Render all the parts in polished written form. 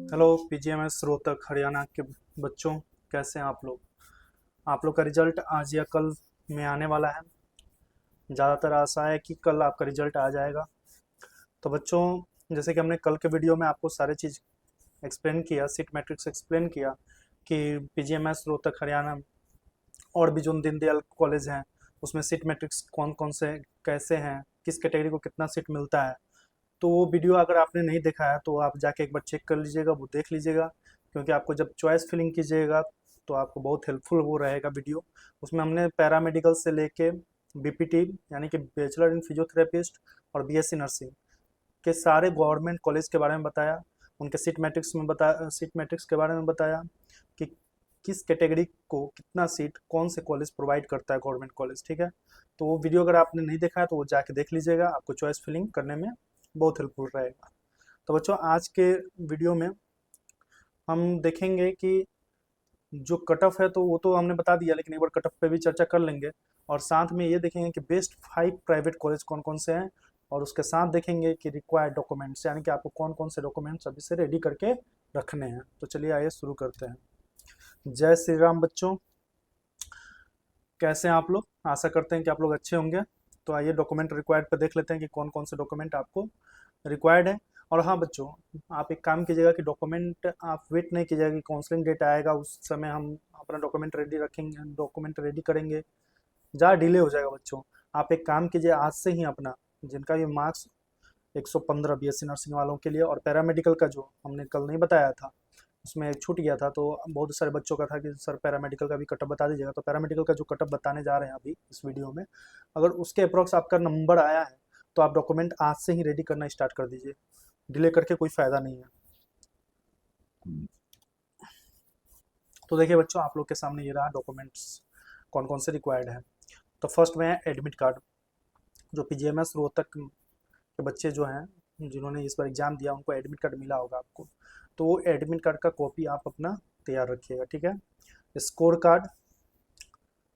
Hello पीजीएमएस Rohtak Haryana के बच्चों, कैसे हैं आप लोग का रिजल्ट आज या कल में आने वाला है। ज़्यादातर आशा है कि कल आपका रिजल्ट आ जाएगा। तो बच्चों, जैसे कि हमने कल के वीडियो में आपको सारे चीज़ एक्सप्लेन किया, सीट मैट्रिक्स एक्सप्लेन किया कि पीजीएमएस रोहतक हरियाणा और भी जो दीनदयाल कॉलेज हैं उसमें सीट मैट्रिक्स कौन कौन से कैसे हैं, किस कैटेगरी को कितना सीट मिलता है। तो वो वीडियो अगर आपने नहीं देखा है तो आप जाके एक बार चेक कर लीजिएगा, वो देख लीजिएगा, क्योंकि आपको जब चॉइस फिलिंग कीजिएगा तो आपको बहुत हेल्पफुल वो रहेगा वीडियो। उसमें हमने पैरामेडिकल से लेके बीपीटी यानी कि बैचलर इन फिजियोथेरेपिस्ट और बीएससी नर्सिंग के सारे गवर्नमेंट कॉलेज के बारे में बताया, उनके सीट मैट्रिक्स के बारे में बताया कि किस कैटेगरी को कितना सीट कौन से कॉलेज प्रोवाइड करता है गवर्नमेंट कॉलेज। ठीक है, तो वो वीडियो अगर आपने नहीं देखा है तो वो जाके देख लीजिएगा, आपको चॉइस फिलिंग करने में बहुत हेल्पफुल रहेगा। तो बच्चों, आज के वीडियो में हम देखेंगे कि जो कट ऑफ है तो वो तो हमने बता दिया, लेकिन एक बार कट ऑफ पे भी चर्चा कर लेंगे, और साथ में ये देखेंगे कि बेस्ट 5 प्राइवेट कॉलेज कौन कौन से हैं, और उसके साथ देखेंगे कि रिक्वायर्ड डॉक्यूमेंट्स यानी कि आपको कौन कौन से डॉक्यूमेंट्स अभी से रेडी करके रखने हैं। तो चलिए आइए शुरू करते हैं। जय श्री राम बच्चों, कैसे हैं आप लोग? आशा करते हैं कि आप लोग अच्छे होंगे। तो आइए डॉक्यूमेंट रिक्वायर्ड पे देख लेते हैं कि कौन कौन से डॉक्यूमेंट आपको रिक्वायर्ड है। और हाँ बच्चों, आप एक काम कीजिएगा कि डॉक्यूमेंट आप वेट नहीं कीजिएगा कि काउंसलिंग डेट आएगा उस समय हम अपना डॉक्यूमेंट रेडी रखेंगे, डॉक्यूमेंट रेडी करेंगे, ज़्यादा डिले हो जाएगा बच्चों। आप एक काम कीजिए, आज से ही अपना जिनका भी मार्क्स 115 बीएससी नर्सिंग वालों के लिए, और पैरामेडिकल का जो हमने कल नहीं बताया था उसमें छूट गया था, तो बहुत सारे बच्चों का था कि सर पैरामेडिकल का भी कटअप बता दीजिएगा। तो पैरामेडिकल का जो कटअप बताने जा रहे हैं अभी इस वीडियो में, अगर उसके अप्रॉक्स आपका नंबर आया है तो आप डॉक्यूमेंट आज से ही रेडी करना स्टार्ट कर दीजिए, डिले करके कोई फ़ायदा नहीं है। तो देखिए बच्चों, आप लोग के सामने ये रहा डॉक्यूमेंट्स कौन कौन से रिक्वायर्ड है। तो फर्स्ट में है एडमिट कार्ड। जो पीजीएमएस रोहतक के बच्चे जो हैं जिन्होंने इस बार एग्ज़ाम दिया उनको एडमिट कार्ड मिला होगा आपको, तो वो एडमिट कार्ड का कॉपी आप अपना तैयार रखिएगा। ठीक है, स्कोर कार्ड,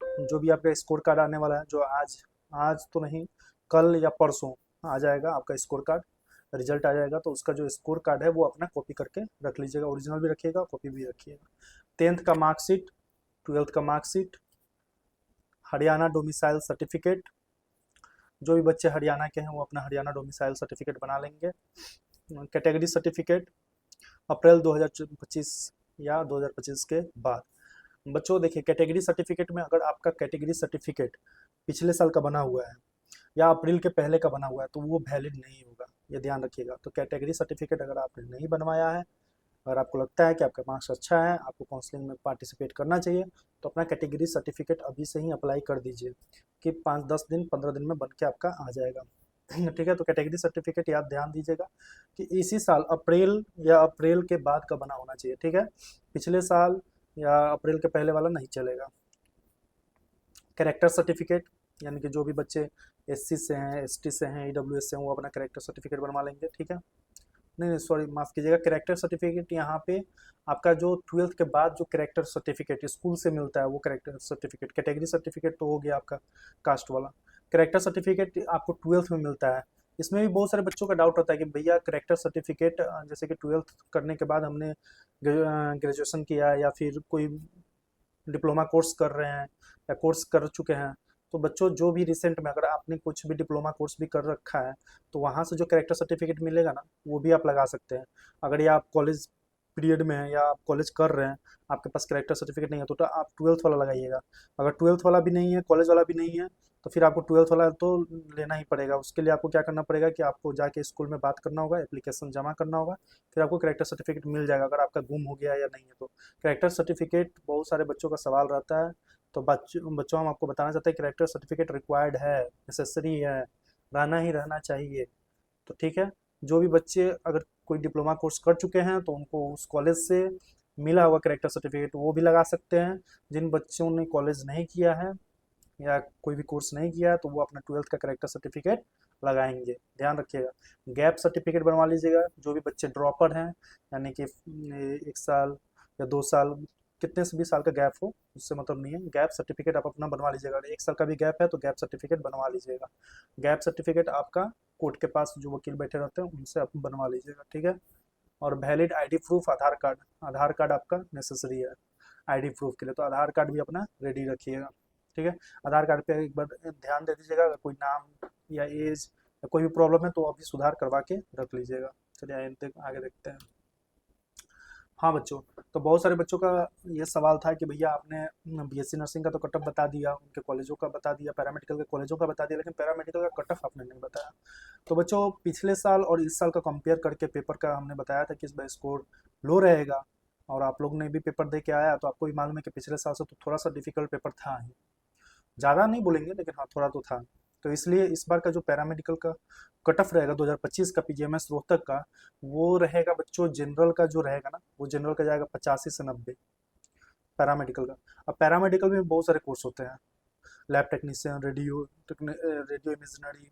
जो भी आपका स्कोर कार्ड आने वाला है, जो आज आज तो नहीं, कल या परसों आ जाएगा आपका स्कोर कार्ड, रिजल्ट आ जाएगा, तो उसका जो स्कोर कार्ड है वो अपना कॉपी करके रख लीजिएगा, ओरिजिनल भी रखिएगा कॉपी भी रखिएगा। 10th का मार्कशीट, 12th का मार्कशीट, हरियाणा डोमिसाइल सर्टिफिकेट, जो भी बच्चे हरियाणा के हैं वो अपना हरियाणा डोमिसाइल सर्टिफिकेट बना लेंगे। कैटेगरी सर्टिफिकेट अप्रैल 2025 या 2025 के बाद। बच्चों देखिए, कैटेगरी सर्टिफिकेट में अगर आपका कैटेगरी सर्टिफिकेट पिछले साल का बना हुआ है या अप्रैल के पहले का बना हुआ है तो वो वैलिड नहीं होगा, ये ध्यान रखिएगा। तो कैटेगरी सर्टिफिकेट अगर आपने नहीं बनवाया है, अगर आपको लगता है कि आपका मार्क्स अच्छा है, आपको काउंसलिंग में पार्टिसिपेट करना चाहिए, तो अपना कैटेगरी सर्टिफिकेट अभी से ही अप्लाई कर दीजिए कि 5-10 दिन 15 दिन में बन के आपका आ जाएगा। ठीक है, तो कैटेगरी सर्टिफिकेट याद ध्यान दीजिएगा कि इसी साल अप्रैल या अप्रैल के बाद का बना होना चाहिए। ठीक है, पिछले साल या अप्रैल के पहले वाला नहीं चलेगा। कैरेक्टर सर्टिफिकेट, यानी कि जो भी बच्चे एससी से हैं, एसटी से हैं, ईडब्ल्यूएस से हैं, वो अपना कैरेक्टर सर्टिफिकेट बनवा लेंगे। ठीक है, नहीं नहीं सॉरी, माफ़ कीजिएगा, कैरेक्टर सर्टिफिकेट यहाँ पे आपका जो 12th के बाद जो कैरेक्टर सर्टिफिकेट स्कूल से मिलता है वो कैरेक्टर सर्टिफिकेट, कैटेगरी सर्टिफिकेट तो हो गया आपका कास्ट वाला। कैरेक्टर सर्टिफिकेट आपको 12th में मिलता है। इसमें भी बहुत सारे बच्चों का डाउट होता है कि भैया कैरेक्टर सर्टिफिकेट जैसे कि 12th करने के बाद हमने ग्रेजुएशन किया या फिर कोई डिप्लोमा कोर्स कर रहे हैं या कोर्स कर चुके हैं, तो बच्चों जो भी रिसेंट में अगर आपने कुछ भी डिप्लोमा कोर्स भी कर रखा है तो वहाँ से जो कैरेक्टर सर्टिफिकेट मिलेगा ना वो भी आप लगा सकते हैं। अगर ये आप कॉलेज पीरियड में है या आप कॉलेज कर रहे हैं, आपके पास कैरेक्टर सर्टिफिकेट नहीं है तो आप 12th वाला लगाइएगा। अगर 12th वाला भी नहीं है, कॉलेज वाला भी नहीं है, तो फिर आपको 12th वाला तो लेना ही पड़ेगा। उसके लिए आपको क्या करना पड़ेगा कि आपको जाके स्कूल में बात करना होगा, एप्लीकेशन जमा करना होगा, फिर आपको कैरेक्टर सर्टिफिकेट मिल जाएगा अगर आपका गुम हो गया या नहीं है तो। कैरेक्टर सर्टिफिकेट बहुत सारे बच्चों का सवाल रहता है, तो बच्चों हम आपको बताना चाहते हैं कैरेक्टर सर्टिफिकेट रिक्वायर्ड है, नेसेसरी है, रहना ही रहना चाहिए। तो ठीक है, जो भी बच्चे अगर कोई डिप्लोमा कोर्स कर चुके हैं तो उनको उस कॉलेज से मिला हुआ कैरेक्टर सर्टिफिकेट वो भी लगा सकते हैं। जिन बच्चों ने कॉलेज नहीं किया है या कोई भी कोर्स नहीं किया है तो वो अपना 12th का कैरेक्टर सर्टिफिकेट लगाएंगे, ध्यान रखिएगा। गैप सर्टिफिकेट बनवा लीजिएगा, जो भी बच्चे ड्रॉपर हैं, यानी कि 1 साल या 2 साल, कितने से भी साल का गैप हो उससे मतलब नहीं है, गैप सर्टिफिकेट आप अपना बनवा लीजिएगा। अगर 1 साल का भी गैप है तो गैप सर्टिफिकेट बनवा लीजिएगा। गैप सर्टिफिकेट आपका कोर्ट के पास जो वकील बैठे रहते हैं उनसे आप बनवा लीजिएगा। ठीक है, और वैलिड आईडी प्रूफ आधार कार्ड आपका नेसेसरी है आईडी प्रूफ के लिए, तो आधार कार्ड भी अपना रेडी रखिएगा। ठीक है, आधार कार्ड पे एक बार ध्यान दे दीजिएगा, अगर कोई नाम या एज या कोई भी प्रॉब्लम है तो अभी सुधार करवा के रख लीजिएगा। चलिए आगे देखते हैं। हाँ बच्चों, तो बहुत सारे बच्चों का ये सवाल था कि भैया आपने बीएससी नर्सिंग का तो कट ऑफ बता दिया, उनके कॉलेजों का बता दिया, पैरामेडिकल के कॉलेजों का बता दिया, लेकिन पैरामेडिकल का कट ऑफ आपने नहीं बताया। तो बच्चों पिछले साल और इस साल का कंपेयर करके पेपर का हमने बताया था कि इस बार स्कोर लो रहेगा, और आप लोग ने भी पेपर दे के आया तो आपको भी मालूम है कि पिछले साल से तो थोड़ा सा डिफिकल्ट पेपर था ही, ज़्यादा नहीं बोलेंगे लेकिन हाँ थोड़ा तो था। तो इसलिए इस बार का जो पैरामेडिकल का कट ऑफ रहेगा 2025 का पीजीएमएस रोहतक का, वो रहेगा बच्चों जनरल का जो रहेगा ना, वो जनरल का जाएगा 85 से 90 पैरामेडिकल का। अब पैरामेडिकल में बहुत सारे कोर्स होते हैं, lab technician, radio imaginary,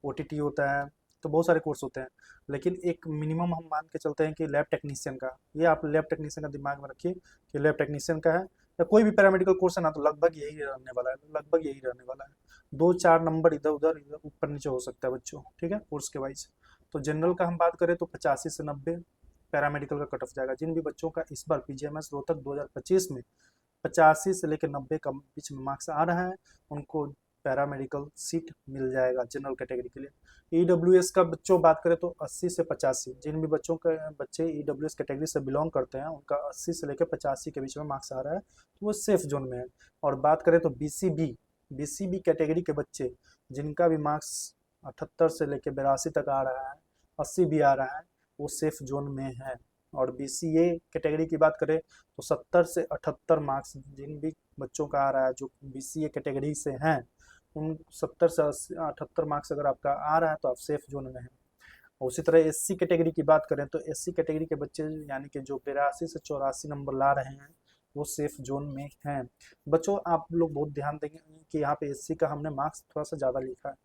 OTT होता है, तो बहुत सारे कोर्स होते हैं, लेकिन एक मिनिमम हम मान के चलते हैं कि लैब टेक्नीशियन का, ये आप लैब टेक्नीशियन का दिमाग में रखिए कि लैब टेक्नीशियन का है, या कोई भी पैरामेडिकल कोर्स है ना, तो लगभग यही रहने वाला है, लगभग यही रहने वाला है। 2-4 नंबर इधर उधर ऊपर नीचे हो सकता है बच्चों, ठीक है, कोर्स के वाइज। तो जनरल का हम बात करें तो 85 से 90 पैरामेडिकल का कट ऑफ जाएगा। जिन भी बच्चों का इस बार पीजीएमएस रोहतक 2025 में 85 से लेकर 90 का बीच में मार्क्स आ रहा है, उनको पैरामेडिकल सीट मिल जाएगा जनरल कैटेगरी के लिए। ईडब्ल्यूएस का बच्चों बात करें तो 80 से 85, जिन भी बच्चों के बच्चे ईडब्ल्यूएस कैटेगरी से बिलोंग करते हैं उनका 80 से लेकर 85 के बीच में मार्क्स आ रहा है, तो वो सेफ जोन में है। और बात करें तो बीसीबी कैटेगरी के बच्चे जिनका भी मार्क्स 78 से लेकर 82 तक आ रहा है, 80 भी आ रहा है, वो सेफ जोन में है। और बीसीए कैटेगरी की बात करें तो 70 से 78 मार्क्स जिन भी बच्चों का आ रहा है जो बीसीए कैटेगरी से हैं, उन 70 से 78 मार्क्स अगर आपका आ रहा है तो आप सेफ जोन में हैं। उसी तरह एससी कैटेगरी की बात करें तो एससी कैटेगरी के बच्चे यानी कि जो 82 से 84 नंबर ला रहे हैं, वो सेफ जोन में हैं। बच्चों आप लोग बहुत ध्यान देंगे कि यहाँ पे एससी का हमने मार्क्स थोड़ा सा ज़्यादा लिखा है,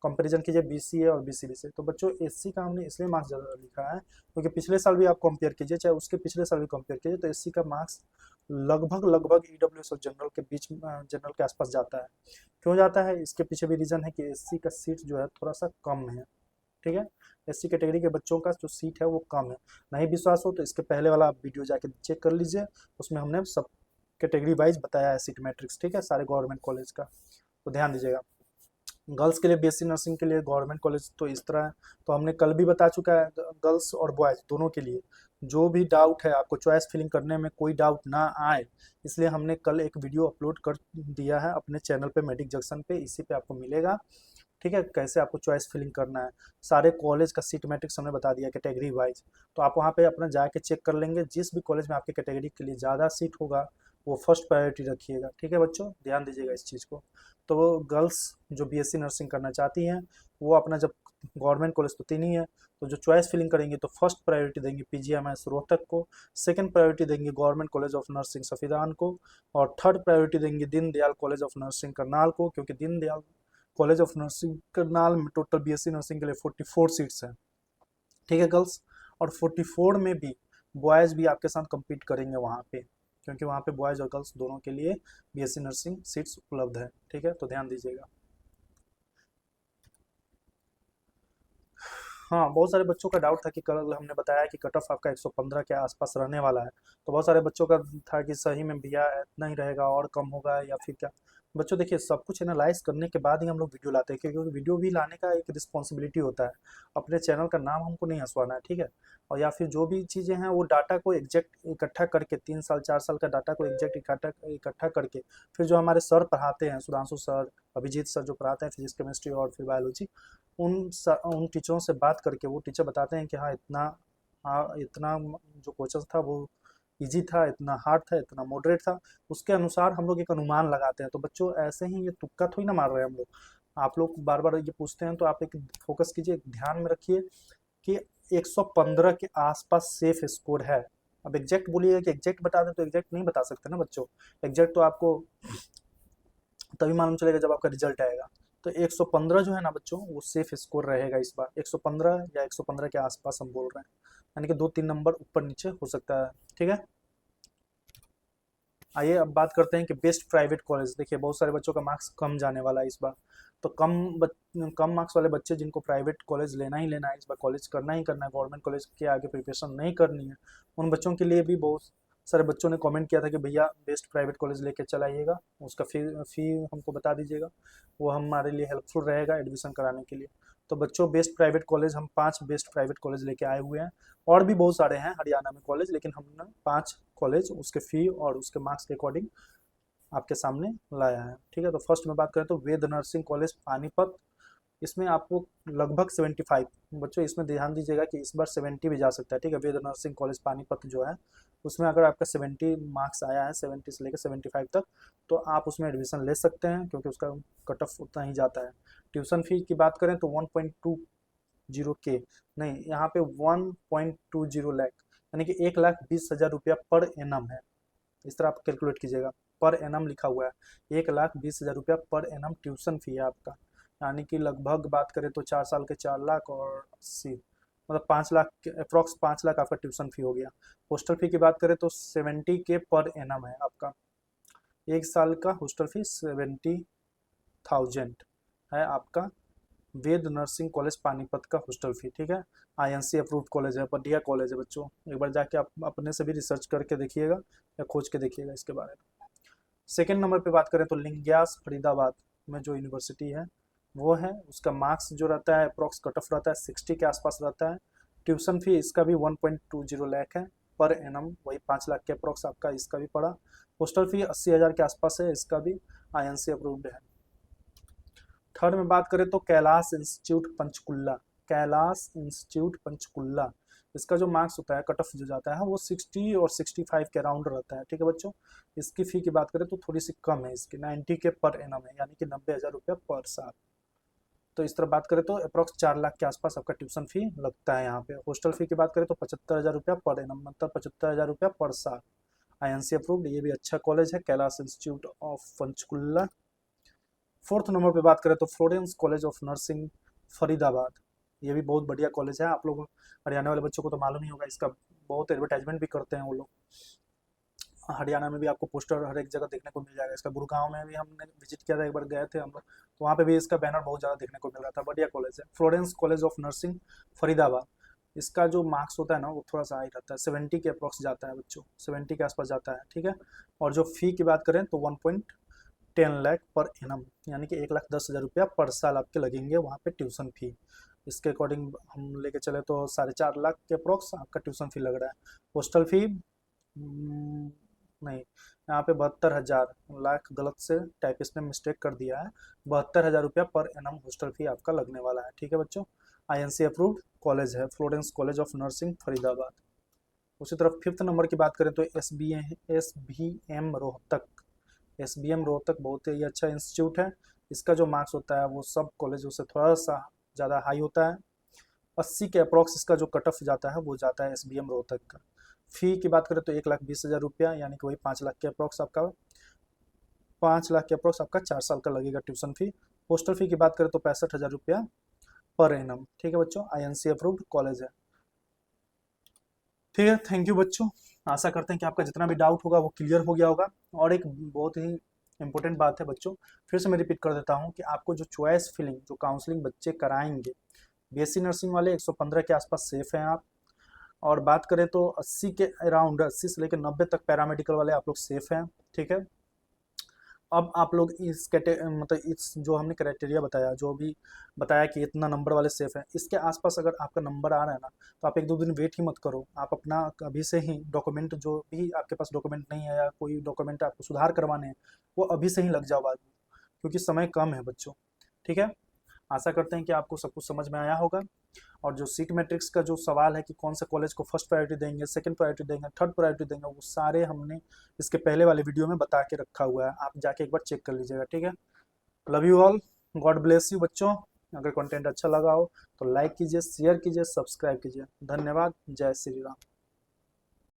कंपैरिजन कीजिए बीसीए और बीसीबी से। तो बच्चों एससी का हमने इसलिए मार्क्स ज़्यादा लिखा है क्योंकि पिछले साल भी आप कंपेयर कीजिए, चाहे उसके पिछले साल भी कंपेयर कीजिए, तो एससी का मार्क्स लगभग ईडब्ल्यूएस और जनरल के बीच, जनरल के आसपास जाता है। क्यों जाता है, इसके पीछे भी रीज़न है कि एससी का सीट जो है थोड़ा सा कम है। ठीक है, एससी कैटेगरी के बच्चों का जो सीट है वो कम है। नहीं विश्वास हो तो इसके पहले वाला आप वीडियो जाके चेक कर लीजिए, उसमें हमने सब कैटेगरी वाइज बताया है सीट मैट्रिक्स, ठीक है, सारे गवर्नमेंट कॉलेज का, तो ध्यान दीजिएगा। गर्ल्स के लिए बीएससी नर्सिंग के लिए गवर्नमेंट कॉलेज तो इस तरह है, तो हमने कल भी बता चुका है, गर्ल्स और बॉयज़ दोनों के लिए जो भी डाउट है, आपको चॉइस फिलिंग करने में कोई डाउट ना आए, इसलिए हमने कल एक वीडियो अपलोड कर दिया है अपने चैनल पे, मेडिक जंक्शन पे, इसी पे आपको मिलेगा। ठीक है, कैसे आपको चॉइस फिलिंग करना है, सारे कॉलेज का सीट मैट्रिक्स हमने बता दिया कैटेगरी वाइज, तो आप वहाँ पे अपना जाके चेक कर लेंगे। जिस भी कॉलेज में आपके कैटेगरी के लिए ज़्यादा सीट होगा वो फर्स्ट प्रायोरिटी रखिएगा। ठीक है बच्चों, ध्यान दीजिएगा इस चीज़ को। तो वो गर्ल्स जो बीएससी नर्सिंग करना चाहती हैं वो अपना, जब गवर्नमेंट कॉलेज तो 3 ही है, तो जो चॉइस फिलिंग करेंगे तो फर्स्ट प्रायोरिटी देंगे पीजीएमएस रोहतक को, सेकंड प्रायोरिटी देंगे गवर्नमेंट कॉलेज ऑफ नर्सिंग सफीदान को, और थर्ड प्रायोरिटी देंगे Deendayal college of nursing Karnal को, क्योंकि Deendayal college of nursing Karnal में टोटल बीएससी नर्सिंग के लिए 44 सीट्स हैं। ठीक है गर्ल्स, और 44 में भी बॉयज़ भी आपके साथ कम्पीट करेंगे वहाँ पे, क्योंकि वहाँ पे बॉयज़ और गर्ल्स दोनों के लिए बीएससी नर्सिंग सीट्स उपलब्ध है। ठीक है, तो ध्यान दीजिएगा। हाँ, बहुत सारे बच्चों का डाउट था कि कल हमने बताया कि कट ऑफ आपका 115 के आसपास रहने वाला है, तो बहुत सारे बच्चों का था कि सही में भैया इतना ही रहेगा और कम होगा या फिर क्या। बच्चों देखिए, सब कुछ एनालाइज करने के बाद ही हम लोग वीडियो लाते हैं, क्योंकि वीडियो भी लाने का एक रिस्पॉन्सिबिलिटी होता है, अपने चैनल का नाम हमको नहीं हंसवाना है, ठीक है। और या फिर जो भी चीज़ें हैं वो डाटा को एग्जैक्ट इकट्ठा करके, 3 साल 4 साल का डाटा को एग्जैक्ट इकट्ठा करके, फिर जो हमारे सर पढ़ाते हैं, सुधांशु सर, अभिजीत सर जो पढ़ाते हैं फिजिक्स केमिस्ट्री और फिर बायोलॉजी, उन टीचरों से बात करके वो टीचर बताते हैं कि हाँ इतना, हाँ इतना जो क्वेश्चन था वो इजी था, इतना हार्ड था, इतना मॉडरेट था, उसके अनुसार हम लोग एक अनुमान लगाते हैं। तो बच्चों ऐसे ही ये तुक्का थोड़ी ना मार रहे हैं हम लोग, आप लोग बार बार ये पूछते हैं तो आप एक फोकस कीजिए, ध्यान में रखिए कि 115 के आसपास सेफ स्कोर है। अब एग्जैक्ट बोलिएगा कि एग्जैक्ट बता दें, तो एग्जैक्ट नहीं बता सकते ना बच्चों, एग्जैक्ट तो आपको तभी मालूम चलेगा जब आपका रिजल्ट आएगा। तो 115 जो है ना बच्चों, वो सेफ स्कोर रहेगा इस बार, 115 या 115 के आसपास हम बोल रहे हैं, यानी कि 2-3 नंबर ऊपर नीचे हो सकता है। ठीक है, आइए अब बात करते हैं कि बेस्ट प्राइवेट कॉलेज। देखिए बहुत सारे बच्चों का मार्क्स कम जाने वाला है इस बार, तो कम मार्क्स वाले बच्चे जिनको प्राइवेट कॉलेज लेना ही लेना है, इस बार कॉलेज करना ही करना है, गवर्नमेंट कॉलेज के आगे प्रिपरेशन नहीं करनी है, उन बच्चों के लिए भी बहुत सारे बच्चों ने कमेंट किया था कि भैया बेस्ट प्राइवेट कॉलेज लेके चलाइएगा, उसका फी हमको बता दीजिएगा, वो हमारे लिए हेल्पफुल रहेगा एडमिशन कराने के लिए। तो बच्चों बेस्ट प्राइवेट कॉलेज, हम 5 बेस्ट प्राइवेट कॉलेज लेके आए हुए हैं, और भी बहुत सारे हैं हरियाणा में कॉलेज, लेकिन हमने 5 कॉलेज उसके फी और उसके मार्क्स के अकॉर्डिंग आपके सामने लाया है। ठीक है, तो फर्स्ट में बात करें तो वेद नर्सिंग कॉलेज पानीपत, इसमें आपको लगभग 75, बच्चों इसमें ध्यान दीजिएगा कि इस बार 70 भी जा सकता है। ठीक है, वेद नर्सिंग कॉलेज पानीपत जो है उसमें अगर आपका 70 मार्क्स आया है, 70 से लेकर 75 तक, तो आप उसमें एडमिशन ले सकते हैं, क्योंकि उसका कट ऑफ उतना ही जाता है। ट्यूशन फी की बात करें तो 1.20 के, नहीं यहाँ पे 1.20 लाख, यानी कि 1,20,000 रुपया पर एनम है। इस तरह आप कैलकुलेट कीजिएगा, पर एनम लिखा हुआ है, 1,20,000 रुपया पर एनम ट्यूशन फी है आपका, यानी कि लगभग बात करें तो 4 साल के 4 लाख और 80, मतलब 5 लाख के अप्रॉक्स 5 लाख आपका ट्यूशन फी हो गया। हॉस्टल फी की बात करें तो 70 के पर एनम है आपका, 1 साल का हॉस्टल फी 70,000 है आपका वेद नर्सिंग कॉलेज पानीपत का हॉस्टल फी। ठीक है, आईएनसी अप्रूव्ड कॉलेज है, बढ़िया कॉलेज है बच्चों, एक बार जाके आप अपने से भी रिसर्च करके देखिएगा या खोज के देखिएगा इसके बारे में। सेकेंड नंबर पे बात करें तो लिंग्यास फरीदाबाद में जो यूनिवर्सिटी है वो है, उसका मार्क्स जो रहता है अप्रॉक्स कट ऑफ रहता है 60 के आसपास रहता है। ट्यूशन फी इसका भी 1.20 लाख है पर एनम, वही 5 लाख के अप्रॉक्स आपका इसका भी पड़ा। हॉस्टल फी 80,000 के आसपास है, इसका भी आईएनसी अप्रूव्ड है। थर्ड में बात करें तो कैलाश इंस्टीट्यूट पंचकुला, कैलाश इंस्टीट्यूट पंचकुला, इसका जो मार्क्स होता है कट ऑफ जो जाता है वो 60 और 65 के अराउंड रहता है। ठीक है बच्चों, इसकी फी की बात करें तो थोड़ी सी कम है, इसकी 90 के पर एनम है, यानी कि 90,000 रुपया पर साल। तो इस तरह बात करें तो अप्रॉक्स 4 लाख के आसपास आपका ट्यूशन फी लगता है यहाँ पे। हॉस्टल फी की बात करें तो 75,000 रुपया पर एनम, मतलब 75,000 रुपया पर साल, आईएनसी अप्रूव्ड, ये भी अच्छा कॉलेज है Kailash institute of Panchkula. Fourth number पे बात करें तो Florence college of nursing Faridabad, ये भी बहुत बढ़िया कॉलेज है, आप लोग हरियाणा वाले बच्चों को तो मालूम ही होगा, इसका बहुत एडवर्टाइजमेंट भी करते हैं वो लोग, हरियाणा में भी आपको पोस्टर हर एक जगह देखने को मिल जाएगा इसका। गुड़गांव में भी हमने विजिट किया था, एक बार गए थे हम लोग, तो वहाँ पे भी इसका बैनर बहुत ज़्यादा देखने को मिल रहा था, बढ़िया कॉलेज है Florence college of nursing Faridabad. इसका जो मार्क्स होता है ना वो थोड़ा सा हाई रहता है, 70 के अप्रॉक्स जाता है बच्चों, 70 के आसपास जाता है। ठीक है, और जो फी की बात करें तो 1.10 लाख पर एनम, यानी कि 1,10,000 रुपया पर साल आपके लगेंगे वहाँ पे ट्यूशन फी। इसके अकॉर्डिंग हम लेके चले तो 4.5 लाख के अप्रॉक्स आपका ट्यूशन फी लग रहा है। हॉस्टल फी नहीं, यहाँ पे 72,000, लाख गलत से टाइपिस्ट ने मिस्टेक कर दिया है, 72,000 रुपया पर एनम हॉस्टल फी आपका लगने वाला है। ठीक है बच्चों, आईएनसी अप्रूव्ड कॉलेज है Florence college of nursing Faridabad. उसी तरफ फिफ्थ नंबर की बात करें तो एसबीएम रोहतक, एसबीएम रोहतक बहुत ही अच्छा इंस्टीट्यूट है, इसका जो मार्क्स होता है वो सब कॉलेजों से थोड़ा सा ज़्यादा हाई होता है, 80 के अप्रॉक्स इसका जो कट ऑफ जाता है वो जाता है एसबीएम रोहतक का। फी की बात करें तो 1,20,000 रुपया, यानी कि वही 5 लाख के अप्रॉक्स आपका, 5 लाख के अप्रॉक्स आपका 4 साल का लगेगा ट्यूशन फी। हॉस्टल फी की बात करें तो 65,000 रुपया पर एनम। ठीक है बच्चों, आईएनसी अप्रूव्ड कॉलेज है। ठीक है, थैंक यू बच्चों, आशा करते हैं कि आपका जितना भी डाउट होगा वो क्लियर हो गया होगा। और एक बहुत ही इंपॉर्टेंट बात है बच्चों, फिर से मैं रिपीट कर देता हूँ कि आपको जो चॉइस फिलिंग, जो काउंसलिंग बच्चे कराएंगे, बीएससी नर्सिंग वाले 115 के आसपास सेफ हैं आप, और बात करें तो 80 के अराउंड, 80 से लेकर 90 तक पैरामेडिकल वाले आप लोग सेफ हैं। ठीक है, अब आप लोग इस मतलब इस जो हमने क्राइटेरिया बताया, जो भी बताया कि इतना नंबर वाले सेफ हैं, इसके आसपास अगर आपका नंबर आ रहा है ना, तो आप 1-2 दिन वेट ही मत करो, आप अपना अभी से ही डॉक्यूमेंट, जो भी आपके पास डॉक्यूमेंट नहीं है या कोई डॉक्यूमेंट आपको सुधार करवाने हैं, वो अभी से ही लग जाओ बाद में, क्योंकि समय कम है बच्चों। ठीक है, आशा करते हैं कि आपको सब कुछ समझ में आया होगा। और जो सीट मैट्रिक्स का जो सवाल है कि कौन सा कॉलेज को फर्स्ट प्रायोरिटी देंगे, सेकंड प्रायोरिटी देंगे, थर्ड प्रायोरिटी देंगे, वो सारे हमने इसके पहले वाले वीडियो में बता के रखा हुआ है, आप जाके एक बार चेक कर लीजिएगा। ठीक है, love you all, God bless you बच्चों। अगर कंटेंट अच्छा लगा हो तो लाइक कीजिए, शेयर कीजिए, सब्सक्राइब कीजिए। धन्यवाद, जय श्री राम।